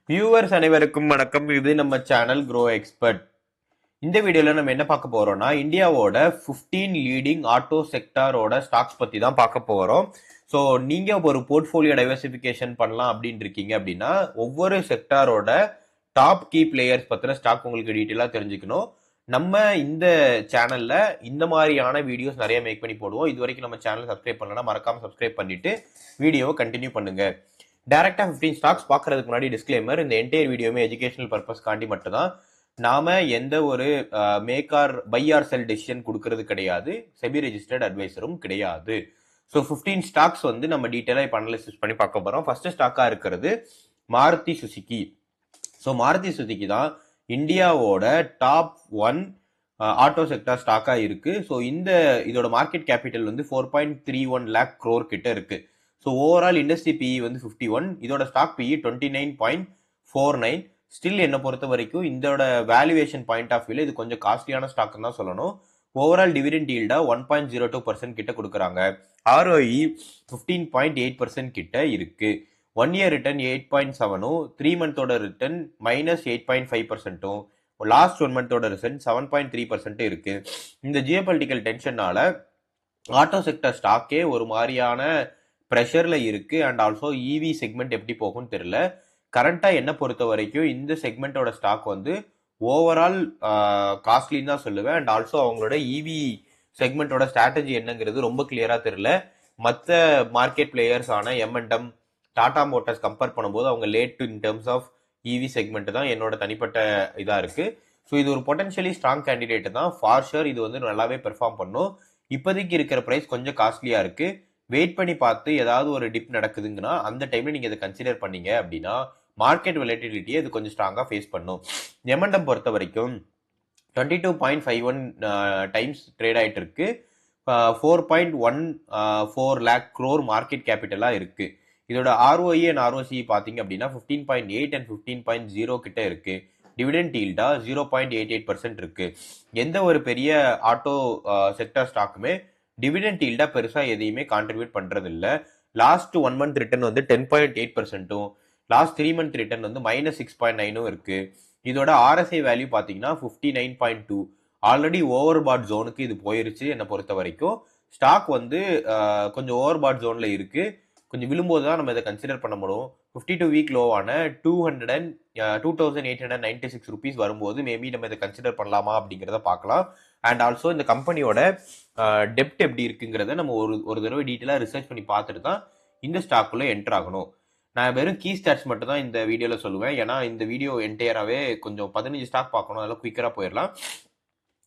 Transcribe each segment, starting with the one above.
Viewers அனைவருக்கும் வணக்கம். இது நம்ம சேனல் க்ரோ எக்ஸ்பர்ட். இந்த வீடியோல நம்ம என்ன பார்க்க போறோம்னா இந்தியாவோட 15 லீடிங் ஆட்டோ செக்டாரோட ஸ்டாக்ஸ் பத்தி தான் பார்க்க போறோம். ஸோ நீங்க ஒரு போர்ட்ஃபோலியோ டைவர்சிஃபிகேஷன் பண்ணலாம் அப்படின்னு இருக்கீங்க அப்படின்னா ஒவ்வொரு செக்டாரோட டாப் கீ பிளேயர்ஸ் பத்தின ஸ்டாக் உங்களுக்கு டீட்டெயிலா தெரிஞ்சுக்கணும். நம்ம இந்த சேனல்ல இந்த மாதிரியான வீடியோஸ் நிறைய மேக் பண்ணி போடுவோம். இது வரைக்கும் நம்ம சேனல் சப்ஸ்கிரைப் பண்ணலன்னா மறக்காம சப்ஸ்கிரைப் பண்ணிட்டு வீடியோவை கண்டினியூ பண்ணுங்க. டைரக்டா 15 ஸ்டாக்ஸ் பார்க்கறதுக்கு முன்னாடி டிஸ்க்ளைமர், இந்த என்டையர் வீடியோமே எஜுகேஷனல் பர்பஸ் காண்டி மட்டும் தான். நாம எந்த ஒரு make or buy or sell decision கொடுக்கறது கிடையாது. செபி ரெஜிஸ்டர்ட் அட்வைசரும் கிடையாது. ஸோ 15 ஸ்டாக்ஸ் வந்து நம்ம டீட்டெயிலாக இப்போ அனலிசிஸ் பண்ணி பார்க்க போறோம். ஃபர்ஸ்ட் ஸ்டாக்கா இருக்கிறது Maruti Suzuki. So Maruti Suzuki தான் இந்தியாவோட டாப் 1 ஆட்டோ செக்டார் ஸ்டாக்கா இருக்கு. ஸோ இதோட மார்க்கெட் கேபிட்டல் வந்து 4.31 lakh crore கிட்ட இருக்கு. ஸோ ஓவரால் இண்டஸ்ட்ரி பிஇ வந்து 51, இதோட ஸ்டாக் பிஇ 29.49. ஸ்டில் என்ன பொறுத்த வரைக்கும் இதோட வேல்யூவேஷன் பாயிண்ட் ஆஃப் வியூல இது கொஞ்சம் காஸ்ட்லியான ஸ்டாக் தான் சொல்லணும். ஓவரால் டிவிடெண்ட் ஈல்டா 1.02% கிட்ட கொடுக்குறாங்க. ஆர்ஓஇ 15.8% கிட்ட இருக்கு. 1 year ரிட்டர்ன் 8.7, 3 மந்தோட ரிட்டர்ன் -8.5%, லாஸ்ட் 1 மந்தோட ரிட்டர்ன் 7.3% இருக்கு. இந்த ஜியோபொலிட்டிக்கல் டென்ஷனால ஆட்டோ செக்டர் ஸ்டாக்கே ஒரு மாதிரியான ப்ரெஷர்ல இருக்கு. அண்ட் ஆல்சோ இவி செக்மெண்ட் எப்படி போகும்னு தெரியல. கரண்டா என்ன பொறுத்த வரைக்கும் இந்த செக்மெண்டோட ஸ்டாக் வந்து ஓவரால் காஸ்ட்லின்னு தான் சொல்லுவேன். அண்ட் ஆல்சோ அவங்களோட இவி செக்மெண்டோட ஸ்ட்ராட்டஜி என்னங்கிறது ரொம்ப கிளியரா தெரியல. மற்ற மார்க்கெட் பிளேயர்ஸ் ஆன எம்என்டம், டாடா மோட்டார்ஸ் கம்பேர் பண்ணும்போது அவங்க late in terms of EV segment தான் என்னோட தனிப்பட்ட இதா இருக்கு. ஸோ இது ஒரு பொட்டன்ஷியலி ஸ்ட்ராங் கேண்டிடேட் தான். ஃபார் ஷுர் இது வந்து நல்லாவே பெர்ஃபார்ம் பண்ணும். இப்போதைக்கு இருக்கிற பிரைஸ் கொஞ்சம் காஸ்ட்லியா இருக்கு. வெயிட் பண்ணி பார்த்து ஏதாவது ஒரு டிப் நடக்குதுங்கன்னா அந்த டைம்ல நீங்க இதை கன்சிடர் பண்ணீங்க அப்படின்னா மார்க்கெட் வெலட்டிலிட்டியை இது கொஞ்சம் ஸ்ட்ராங்கா ஃபேஸ் பண்ணும். எம்என்டம் பொறுத்த வரைக்கும் 22.51 டைம்ஸ் ட்ரேட் ஆயிட்டு இருக்கு. 4.14 lakh crore மார்க்கெட் கேபிட்டலா இருக்கு. இதோட ஆர்ஓஇ அண்ட் ஆர்ஓசி பாத்தீங்க அப்படின்னா 15.8 அண்ட் 15.0 கிட்ட இருக்கு. டிவிடெண்ட் ஈல்டா 0.88% இருக்கு. எந்த ஒரு பெரிய ஆட்டோ செக்டர் ஸ்டாக்குமே டிவிடெண்ட் ஈல்டா பெருசா எதையுமே கான்ட்ரிபியூட் பண்றது இல்ல. லாஸ்ட் 1 month ரிட்டர்ன் வந்து 10.8%, லாஸ்ட் 3 month ரிட்டர்ன் வந்து -6.9 இருக்கு. இதோட ஆர்எஸ்ஐ வேல்யூ பாத்தீங்கன்னா 59.2. ஆல்ரெடி ஓவர் பாட் ஜோனுக்கு இது போயிருச்சு. என்னை பொறுத்த வரைக்கும் ஸ்டாக் வந்து கொஞ்சம் ஓவர் பாட் ஜோன்ல இருக்கு. கொஞ்சம் விழும்போது தான் நம்ம இதை கன்சிடர் பண்ண முடியும். 52 வீக் லோவான 2,896 rupees வரும்போது மேபி நம்ம இதை கன்சிடர் பண்ணலாமா அப்படிங்கிறத பார்க்கலாம். அண்ட் ஆல்சோ இந்த கம்பெனியோட டெப்ட் எப்படி இருக்குங்கிறத நம்ம ஒரு தடவை டீட்டெயிலாக ரிசர்ச் பண்ணி பார்த்துட்டு தான் இந்த ஸ்டாக்குள்ள என்டர் ஆகணும். நான் வெறும் கீ ஸ்டாட்ஸ் மட்டும் தான் இந்த வீடியோவில் சொல்லுவேன். ஏன்னா இந்த வீடியோ என்டையராகவே கொஞ்சம் 15 ஸ்டாக் பார்க்கணும், அதெல்லாம் குயிக்கராக போயிடலாம்.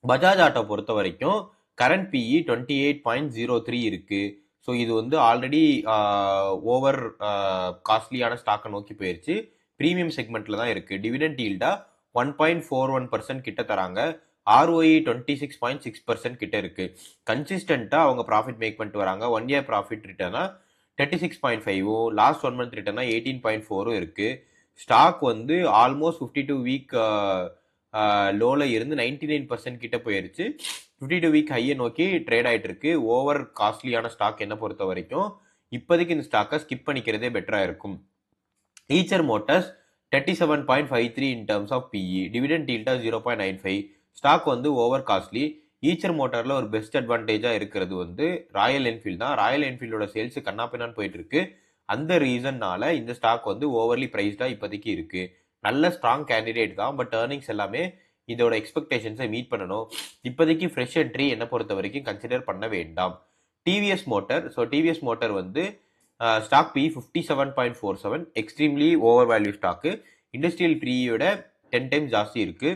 பஜாஜ் ஆட்டோ பொறுத்த வரைக்கும் கரண்ட் பிஇ 28.03 இருக்கு. ஸோ இது வந்து ஆல்ரெடி ஓவர் காஸ்ட்லியான ஸ்டாக்கை நோக்கி போயிருச்சு. ப்ரீமியம் செக்மெண்ட்ல தான் இருக்கு. டிவிடெண்ட் ஈல்டா 1.41% கிட்ட தராங்க. ஆர்ஓஇ 26.6% கிட்ட இருக்கு. கன்சிஸ்டண்டா அவங்க ப்ராஃபிட் மேக் பண்ணிட்டு வராங்க. 1 year ப்ராஃபிட் ரிட்டர்னா 36.5, லாஸ்ட் 1 month ரிட்டர்னா 18.4 இருக்கு. ஸ்டாக் வந்து ஆல்மோஸ்ட் 52 வீக் லோல இருந்து 99% கிட்ட போயிருச்சு. 52 வீக் ஹையை நோக்கி ட்ரேட் ஆயிட்டு இருக்கு. ஓவர் காஸ்ட்லியான ஸ்டாக் என்ன பொறுத்த வரைக்கும் இப்போதைக்கு இந்த ஸ்டாக்கை ஸ்கிப் பண்ணிக்கிறதே பெட்டரா இருக்கும். Eicher Motors 37.53 in terms of PE, dividend ஈல்டா 0.95. ஸ்டாக் வந்து ஓவர் காஸ்ட்லி. ஈச்சர் மோட்டார்ல ஒரு பெஸ்ட் அட்வான்டேஜா இருக்கிறது வந்து ராயல் என்ஃபீல்ட் தான். ராயல் என்ஃபீல்டோட சேல்ஸ் கண்ணாப்பின்னான்னு போயிட்டு இருக்கு. அந்த ரீசன்னால இந்த ஸ்டாக் வந்து ஓவர்லி பிரைஸ்டா இப்போதைக்கு இருக்கு. நல்ல ஸ்ட்ராங் கேண்டிடேட் தான். பட் ஏர்னிங்ஸ் எல்லாமே இதோட எக்ஸ்பெக்டேஷன்ஸை மீட் பண்ணணும். இப்போதைக்கு ஃப்ரெஷ் என்ட்ரி என்ன பொறுத்த வரைக்கும் கன்சிடர் பண்ண வேண்டாம். TVS motor. So TVS motor வந்து stock P 57.47, extremely over value stock. Industrial பிஇயோட 10 times ஜாஸ்தி இருக்கு.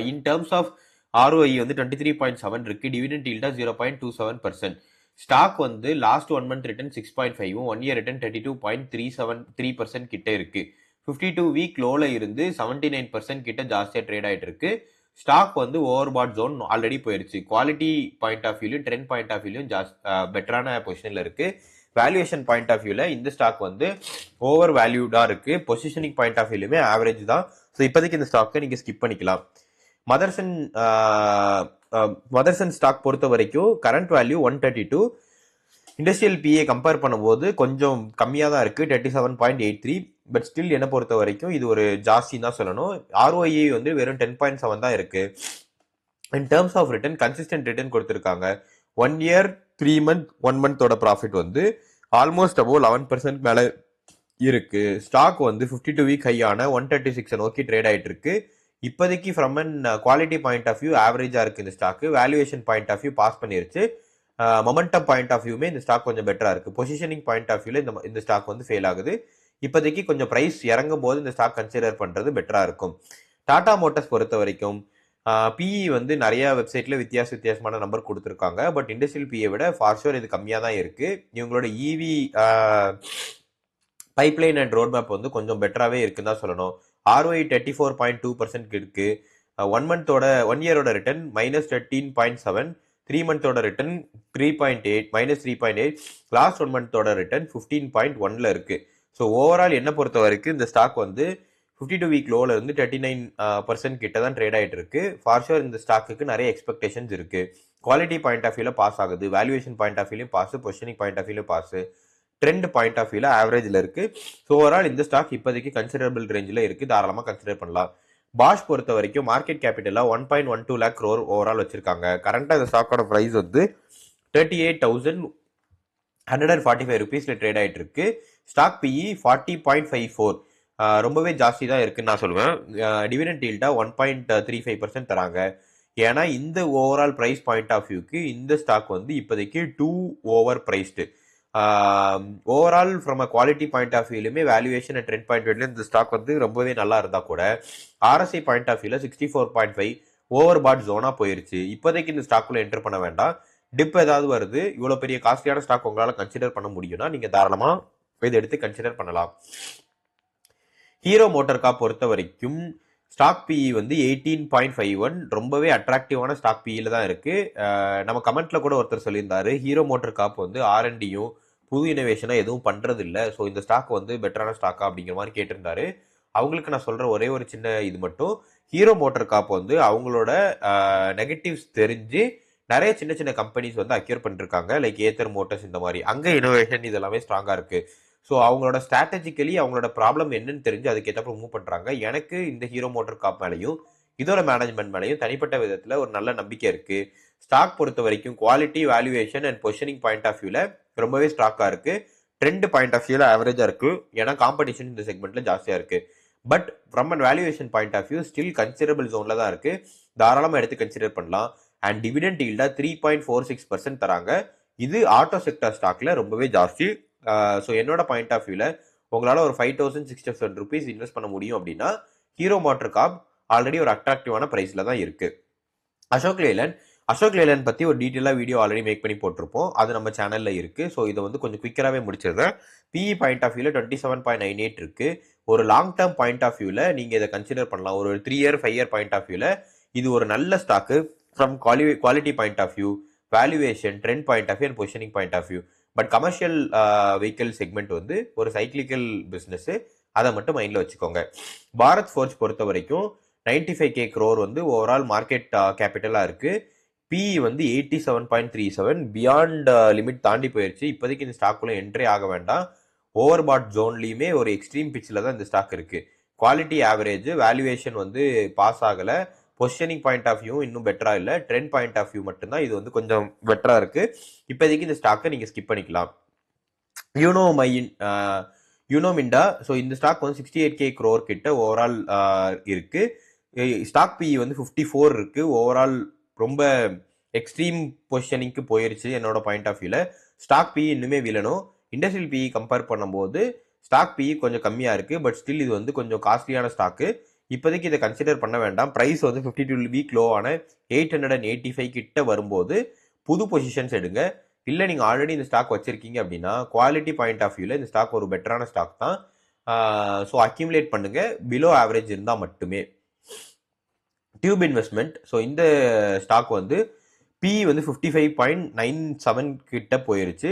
இன் டர்ம்ஸ் ஆஃப் ஆர்ஓஇ வந்து 23.7 இருக்கு. டிவிடெண்ட் ஈல்டா 0.27%. ஸ்டாக் வந்து last 1 month return 6.5, 1 year return 32.3% கிட்ட இருக்கு. 52 வீக் லோல இருந்து 79% கிட்ட ஜாஸ்தியா ட்ரேட் ஆயிட்டு இருக்கு. ஸ்டாக் வந்து ஓவர் பாட் ஜோன் ஆல்ரெடி போயிருச்சு. குவாலிட்டி பாயிண்ட் ஆஃப் வியூலையும் ட்ரெண்ட் பாயிண்ட் ஆஃப் வியூலையும் பெட்டரான பொசிஷன்ல இருக்கு. வேல்யூவேஷன் பாயிண்ட் ஆஃப் வியூல இந்த ஸ்டாக் வந்து ஓவர் வேல்யூடா இருக்கு. பொசிஷனிங் பாயிண்ட் ஆஃப் வியூலுமே ஆவரேஜ் தான். ஸோ இப்போதைக்கு இந்த ஸ்டாக்கை நீங்க ஸ்கிப் பண்ணிக்கலாம். மதர்சன் ஸ்டாக் பொறுத்த வரைக்கும் current value 132, industrial PE compare பண்ணும்போது கொஞ்சம் கம்மியாக தான் இருக்கு. 37.83. பட் ஸ்டில் என்ன பொறுத்த வரைக்கும் இது ஒரு ஜாஸ்தி தான் சொல்லணும். ROE வந்து வெறும் 10.7 தான் இருக்கு. In terms of return consistent return கொடுத்துருக்காங்க. 1 இயர் 3 மந்த் 1 மந்தோட ப்ராஃபிட் வந்து ஆல்மோஸ்ட் அபோவ் 11% மேல இருக்கு. ஸ்டாக் வந்து 52 வீக் ஹையான 136 நோக்கி ட்ரேட் ஆயிட்டு இருக்கு. இப்போதைக்கு from an quality point of view ஆவரேஜா இருக்கு இந்த stock. Valuation point of view pass பண்ணிருச்சு. மொமெண்டம் பாயிண்ட் ஆஃப் வியூமே இந்த ஸ்டாக் கொஞ்சம் பெட்டரா இருக்கு. பொசிஷனிங் பாயிண்ட் ஆஃப் வியூல இந்த ஸ்டாக் வந்து ஃபெயில் ஆகுது. இப்போதைக்கு கொஞ்சம் பிரைஸ் இறங்கும் போது இந்த ஸ்டாக் கன்சிடர் பண்றது பெட்டரா இருக்கும். டாடா மோட்டார்ஸ் பொறுத்த வரைக்கும் பிஇ வந்து நிறைய வெப்சைட்ல வித்தியாசமான நம்பர் கொடுத்துருக்காங்க. பட் இண்டஸ்ட்ரியல் பிஏ விட ஃபார் ஷூர் இது கம்மியாக தான் இருக்கு. இவங்களோட இவி பைப்லைன் அண்ட் ரோட் மேப் வந்து கொஞ்சம் பெட்டராகவே இருக்குன்னு தான் சொல்லணும். ROE 34.2% இருக்கு. 1 இயரோட ரிட்டர்ன் -13.7, 3 மந்தோட ரிட்டர்ன் 3.8 -3.8, லாஸ்ட் 1 மந்தோட ரிட்டர்ன் 15.1ல இருக்கு. ஸோ ஓவரால் என்ன பொறுத்த வரைக்கும் இந்த ஸ்டாக் வந்து 52 வீக் லோல இருந்து 39% கிட்ட தான் ட்ரேட் ஆயிட்டு இருக்கு. ஃபார் ஷூர் இந்த ஸ்டாக்கு நிறைய எக்ஸ்பெக்டேஷன்ஸ் இருக்கு. குவாலிட்டி பாயிண்ட் ஆஃப் வியூல பாஸ் ஆகுது, வேல்யூவேஷன் பாயிண்ட் ஆஃப் வியூலையும் பாஸ், பொசிஷனிங் பாயிண்ட் ஆஃப் வியூலையும் பாஸ், ட்ரெண்ட் பாயிண்ட் ஆஃப் வியூல ஆவரேஜ்ல இருக்கு. ஸோ ஓவரால் இந்த ஸ்டாக் இப்போதைக்கு கன்சிடரபிள் ரேஞ்சில் இருக்கு, தாராளமாக கன்சிடர் பண்ணலாம். பாஷ் பொறுத்த வரைக்கும் மார்க்கெட் கேபிட்டலா 1.12 lakh crore ஓவரால் வச்சிருக்காங்க. கரண்டா இந்த ஸ்டாக்கோட பிரைஸ் வந்து 38,145 ருபீஸ்ல ட்ரேட் ஆயிட்டு இருக்கு. ஸ்டாக் பிஇ 40.54, ரொம்பவே ஜாஸ்தி தான் இருக்குன்னு நான் சொல்லுவேன். டிவிடெண்ட் ஈல்டா 1.35% தராங்க. ஏன்னா இந்த ஓவரால் பிரைஸ் பாயிண்ட் ஆஃப் வியூக்கு இந்த ஸ்டாக் வந்து இப்போதைக்கு too over priced. Overall from a quality point of வியூலுமே வேல்யூவேஷன் அண்ட் ட்ரெண்ட் பாயிண்ட் வியூல இந்த ஸ்டாக் வந்து ரொம்பவே நல்லா இருந்தா கூட RSI பாயிண்ட் ஆஃப் வியூல 64.5 ஓவர் பாட் ஜோனா போயிருச்சு. இப்போதைக்கு இந்த ஸ்டாக்குள்ள என்டர் பண்ண வேண்டாம். டிப் ஏதாவது வருது, இவ்வளவு பெரிய காஸ்ட்லியான ஸ்டாக் உங்களால கன்சிடர் பண்ண முடியும்னா நீங்க தாராளமா இதை எடுத்து கன்சிடர் பண்ணலாம். ஹீரோ மோட்டார் காப் பொறுத்த வரைக்கும் ஸ்டாக் பிஇ வந்து 18.51, ரொம்பவே அட்ராக்டிவான ஸ்டாக் பிஇல தான் இருக்கு. நம்ம கமெண்ட்ல கூட ஒருத்தர் சொல்லியிருந்தாரு, ஹீரோ மோட்டார் காப் வந்து R&Dயும் புது இனோவேஷனா எதுவும் பண்றது இல்லை, ஸோ இந்த ஸ்டாக் வந்து பெட்டரான ஸ்டாக்கா அப்படிங்கிற மாதிரி கேட்டிருந்தாரு. அவங்களுக்கு நான் சொல்ற ஒரே ஒரு சின்ன இது மட்டும், ஹீரோ மோட்டார் காப் வந்து அவங்களோட நெகட்டிவ்ஸ் தெரிஞ்சு நிறைய சின்ன சின்ன கம்பெனிஸ் வந்து அக்யூர் பண்ணிருக்காங்க, லைக் ஏத்தர் மோட்டர்ஸ் இந்த மாதிரி. அங்கே இனோவேஷன் இதெல்லாமே ஸ்ட்ராங்கா இருக்கு. ஸோ அவங்களோட ஸ்ட்ராட்டஜிக்கலி அவங்களோட ப்ராப்ளம் என்னன்னு தெரிஞ்சு அதுக்கேற்றப்ப மூவ் பண்ணுறாங்க. எனக்கு இந்த ஹீரோ மோட்டார் காப் மேலேயும் இதோட மேனேஜ்மெண்ட் மேலேயும் தனிப்பட்ட விதத்தில் ஒரு நல்ல நம்பிக்கை இருக்கு. ஸ்டாக் பொறுத்த வரைக்கும் quality, valuation and positioning point of வியூல ரொம்பவே ஸ்டாக்காக இருக்கு. ட்ரெண்ட் பாயிண்ட் ஆஃப் வியூல ஆவரேஜா இருக்கு, ஏன்னா காம்படிஷன் இந்த செக்மெண்ட்ல ஜாஸ்தியா இருக்கு. But from and valuation point of view still considerable ஜோன்ல தான் இருக்கு, தாராளமாக எடுத்து கன்சிடர் பண்ணலாம். அண்ட் டிவிடெண்ட் ஈல்டா 3.46% தராங்க. இது ஆட்டோ செக்டர் ஸ்டாக்ல ரொம்பவே ஜாஸ்தி. ஸோ என்னோட பாயிண்ட் ஆஃப் வியூல உங்களால் ஒரு 5,067 ருபீஸ் இன்வெஸ்ட் பண்ண முடியும் அப்படின்னா ஹீரோ மோட்டார் காப் ஆல்ரெடி ஒரு அட்ராக்டிவான பிரைஸ்ல தான் இருக்கு. அசோக் லேலண்ட் பத்தி ஒரு டீட்டெயிலா வீடியோ ஆல்ரெடி மேக் பண்ணி போட்டிருப்போம், அது நம்ம சேனல்ல இருக்கு. ஸோ இதை வந்து கொஞ்சம் குவிக்கராகவே முடிச்சிருந்தேன். பிஇ பாயிண்ட் ஆஃப் வியூல 27.98 இருக்கு. ஒரு லாங் டேர்ம் பாயிண்ட் ஆஃப் வியூல நீங்க இதை கன்சிடர் பண்ணலாம். ஒரு 3 இயர் 5 இயர் பாயிண்ட் ஆஃப் வியூல இது ஒரு நல்ல stock. From quality point of view, valuation, trend point of view and positioning point of view. But commercial vehicle segment வந்து ஒரு சைக்கிளிக்கல் பிஸ்னஸ், அதை மட்டும் மைண்ட்ல வச்சுக்கோங்க. பாரத் ஃபோர்ஜ் பொறுத்த வரைக்கும் 95K crore வந்து ஓவரால் மார்க்கெட் கேபிட்டலா இருக்கு. பிஇ வந்து 87.37, பியாண்ட் லிமிட் தாண்டி போயிருச்சு. இப்போதைக்கு இந்த ஸ்டாக்குள்ள என்ட்ரி ஆக வேண்டாம். ஓவர் பாட் ஜோன்லயுமே ஒரு எக்ஸ்ட்ரீம் பிச்சில் தான் இந்த ஸ்டாக் இருக்கு. குவாலிட்டி ஆவரேஜ், வேல்யூவேஷன் வந்து பாஸ் ஆகல, பொசிஷனிங் பாயிண்ட் ஆஃப் வியூ இன்னும் பெட்டரா இல்லை, ட்ரெண்ட் பாயிண்ட் ஆஃப் வியூ மட்டும்தான் இது வந்து கொஞ்சம் பெட்டரா இருக்கு. இப்போதைக்கு இந்த ஸ்டாக்கை நீங்க ஸ்கிப் பண்ணிக்கலாம். யூனோ மிண்டா, ஸோ இந்த ஸ்டாக் வந்து 68K crore கிட்ட ஓவரால் இருக்கு. ஸ்டாக் பிஇ வந்து 54 இருக்கு. ஓவரால் ரொம்ப எக்ஸ்ட்ரீம் பொசிஷனிங்க்கு போயிருச்சு என்னோட பாயிண்ட் ஆஃப் வியூல. ஸ்டாக் பிஇ இன்னுமே விழணும். இண்டஸ்ட்ரியல் பிஇ கம்பேர் பண்ணும்போது ஸ்டாக் பிஇ கொஞ்சம் கம்மியா இருக்கு. பட் ஸ்டில் இது வந்து கொஞ்சம் காஸ்ட்லியான ஸ்டாக்கு. இப்போதைக்கு இதை கன்சிடர் பண்ண வேண்டாம். ப்ரைஸ் வந்து 52 வீக் லோவான 885 கிட்ட வரும்போது புது பொசிஷன்ஸ் எடுங்க. இல்லை நீங்கள் ஆல்ரெடி இந்த ஸ்டாக் வச்சிருக்கீங்க அப்படின்னா குவாலிட்டி பாயிண்ட் ஆஃப் வியூல இந்த ஸ்டாக் ஒரு பெட்டரான ஸ்டாக் தான். ஸோ அக்யூமுலேட் பண்ணுங்க, பிலோ ஆவரேஜ் இருந்தால் மட்டுமே. டியூப் இன்வெஸ்ட்மெண்ட், ஸோ இந்த ஸ்டாக் வந்து பிஇ வந்து 55.97 கிட்ட போயிருச்சு.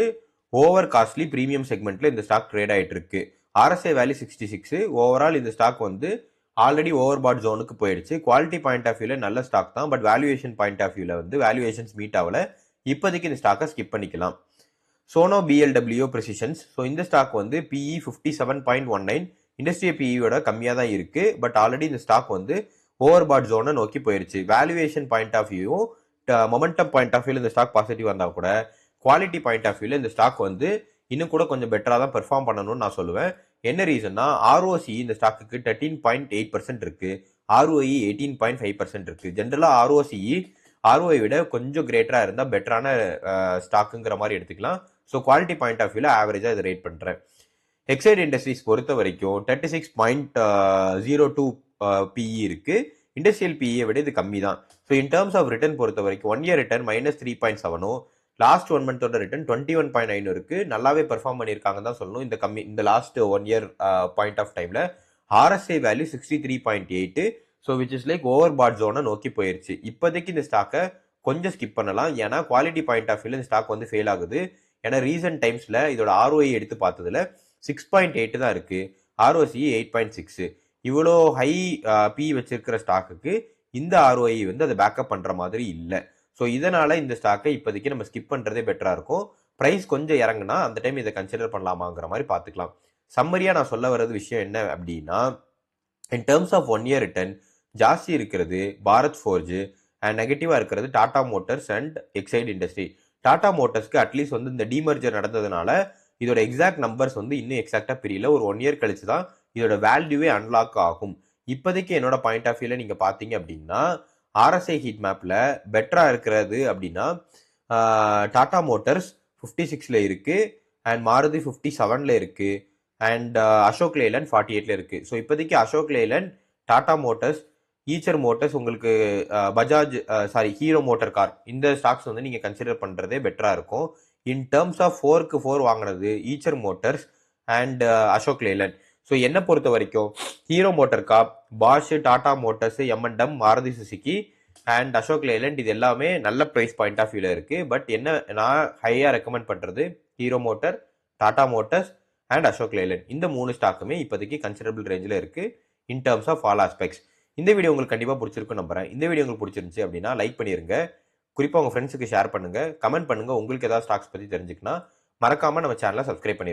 ஓவர் காஸ்ட்லி ப்ரீமியம் செக்மெண்ட்ல இந்த ஸ்டாக் ட்ரேட் ஆகிட்டு இருக்கு. RSI value 66. ஓவரால் இந்த ஸ்டாக் வந்து ஆல்ரெடி ஓவர் பாட் ஜோனுக்கு போயிடுச்சு. குவாலிட்டி பாயிண்ட் ஆஃப் வியூல நல்ல ஸ்டாக் தான், பட் வேல்யூவேஷன் பாயிண்ட் ஆஃப் வியூல வந்து வேல்யூவேஷன்ஸ் மீட் ஆகல. இப்போதைக்கு இந்த ஸ்டாக்கை ஸ்கிப் பண்ணிக்கலாம். சோனோ BLW ப்ரெசிஷன்ஸ், ஸோ இந்த ஸ்டாக் வந்து பிஇ 57.19, இண்டஸ்ட்ரியல் பிஇயோட கம்மியாக தான் இருக்கு. பட் ஆல்ரெடி இந்த ஸ்டாக் வந்து ஓவர் பாட் ஜோனை நோக்கி போயிருச்சு. வேல்யூவேஷன் பாயிண்ட் ஆஃப் வியூவும் மொமெண்டம் பாயிண்ட் ஆஃப் வியூல இந்த ஸ்டாக் பாசிட்டிவ் வந்தா கூட குவாலிட்டி பாயிண்ட் ஆஃப் வியூல இந்த ஸ்டாக் வந்து இன்னும் கூட கொஞ்சம் பெட்டரா தான் பெர்ஃபார்ம் பண்ணணும்னு நான் சொல்லுவேன். என்ன ரீசன்னா ROC இந்த ஸ்டாக்குக்கு 13.8% இருக்கு, ROE 18.5% இருக்கு. ஜென்ரலா ROI விட கொஞ்சம் கிரேட்டரா இருந்தா பெட்டரான ஸ்டாக்குங்கிற மாதிரி எடுத்துக்கலாம். ஸோ குவாலிட்டி பாயிண்ட் ஆஃப் வியூல ஆவரேஜா இதை ரேட் பண்றேன். எக்ஸைட் இண்டஸ்ட்ரீஸ் பொறுத்த வரைக்கும் 36.02 பிஇ இருக்கு. இண்டஸ்ட்ரியல் பிஇயை விட இது கம்மி தான். So in terms of return பொறுத்த வரைக்கும் 1 இயர் ரிட்டர்ன் -3.7, லாஸ்ட் 1 மந்தோட ரிட்டர்ன் 21.9 இருக்கு. நல்லாவே பெர்ஃபார்ம் பண்ணியிருக்காங்க தான் சொல்லணும் இந்த லாஸ்ட் 1 இயர் பாயிண்ட் ஆஃப் டைம்ல. RSI value 63.8, so which is like over bought ஜோனை நோக்கி போயிருச்சு. இப்போதைக்கு இந்த ஸ்டாக்கை கொஞ்சம் ஸ்கிப் பண்ணலாம், ஏன்னா குவாலிட்டி பாயிண்ட் ஆஃப் வியூல இந்த ஸ்டாக் வந்து ஃபெயில் ஆகுது. ஏன்னா ரீசன்ட் டைம்ஸ்ல இதோட ROI எடுத்து பார்த்ததுல 6.8 தான் இருக்கு, ROC 8.6. இவ்வளோ ஹை பி வச்சிருக்கிற ஸ்டாக்குக்கு இந்த ROI வந்து அதை பேக்கப் பண்ற மாதிரி இல்லை. ஸோ இதனால இந்த ஸ்டாக்கை இப்போதைக்கு நம்ம ஸ்கிப் பண்றதே பெட்டரா இருக்கும். ப்ரைஸ் கொஞ்சம் இறங்குனா அந்த டைம் இதை கன்சிடர் பண்ணலாமாங்கிற மாதிரி பார்த்துக்கலாம். சம்மரியா நான் சொல்ல வர்றது விஷயம் என்ன அப்படின்னா, in terms of 1 year return ஜாஸ்தி இருக்கிறது பாரத் ஃபோர்ஜ் அண்ட் நெகட்டிவா இருக்கிறது Tata Motors and Exide industry. Tata மோட்டார்ஸ்க்கு அட்லீஸ்ட் வந்து இந்த டிமர்ஜர் நடந்ததுனால இதோட எக்ஸாக்ட் நம்பர்ஸ் வந்து இன்னும் எக்ஸாக்டா தெரியல. ஒரு 1 இயர் கழிச்சு தான் இதோட வேல்யூவே அன்லாக் ஆகும். இப்போதைக்கு என்னோட பாயிண்ட் ஆஃப் வியூல நீங்க பாத்தீங்க அப்படின்னா, RSI ஹீட் மேப்ல பெட்டரா இருக்கிறது அப்படின்னா டாடா மோட்டார்ஸ் 56ல இருக்கு, அண்ட் மாருதி 57ல இருக்கு, அண்ட் அசோக் லேலண்ட் 48ல இருக்கு. ஸோ இப்போதைக்கு Ashok Leyland, Tata motors, Eicher motors, உங்களுக்கு பஜாஜ் ஹீரோ மோட்டார் கார், இந்த ஸ்டாக்ஸ் வந்து நீங்க கன்சிடர் பண்றதே பெட்டரா இருக்கும். இன் டேர்ம்ஸ் ஆஃப் 4க்கு 4 வாங்கினது Eicher motors and Ashok Leyland. So என்ன பொறுத்த வரைக்கும் hero motor car, Bosch, Tata motors, M&M, Maruti Suzuki and Ashok Leyland இது எல்லாமே நல்ல ப்ரைஸ் பாயிண்ட் ஆஃப் வியூல இருக்கு. பட் என்ன நான் ஹையா ரெக்கமெண்ட் பண்றது hero motor, Tata Motors and Ashok Leyland. இந்த 3 ஸ்டாக்குமே இப்போதைக்கு கன்சிடரபிள் ரேஞ்சில் இருக்கு in terms of all aspects. இந்த வீடியோ உங்களுக்கு கண்டிப்பாக பிடிச்சிருக்கும் நம்புறேன். இந்த வீடியோ உங்களுக்கு பிடிச்சிருந்துச்சு அப்படின்னா லைக் பண்ணிருங்க, குறிப்பாக உங்க ஃப்ரெண்ட்ஸுக்கு ஷேர் பண்ணுங்க, கமெண்ட் பண்ணுங்க. உங்களுக்கு ஏதாவது ஸ்டாக்ஸ் பத்தி தெரிஞ்சுக்கனா மறக்காம நம்ம சேனலை சப்ஸ்கிரைப் பண்ணிருங்க.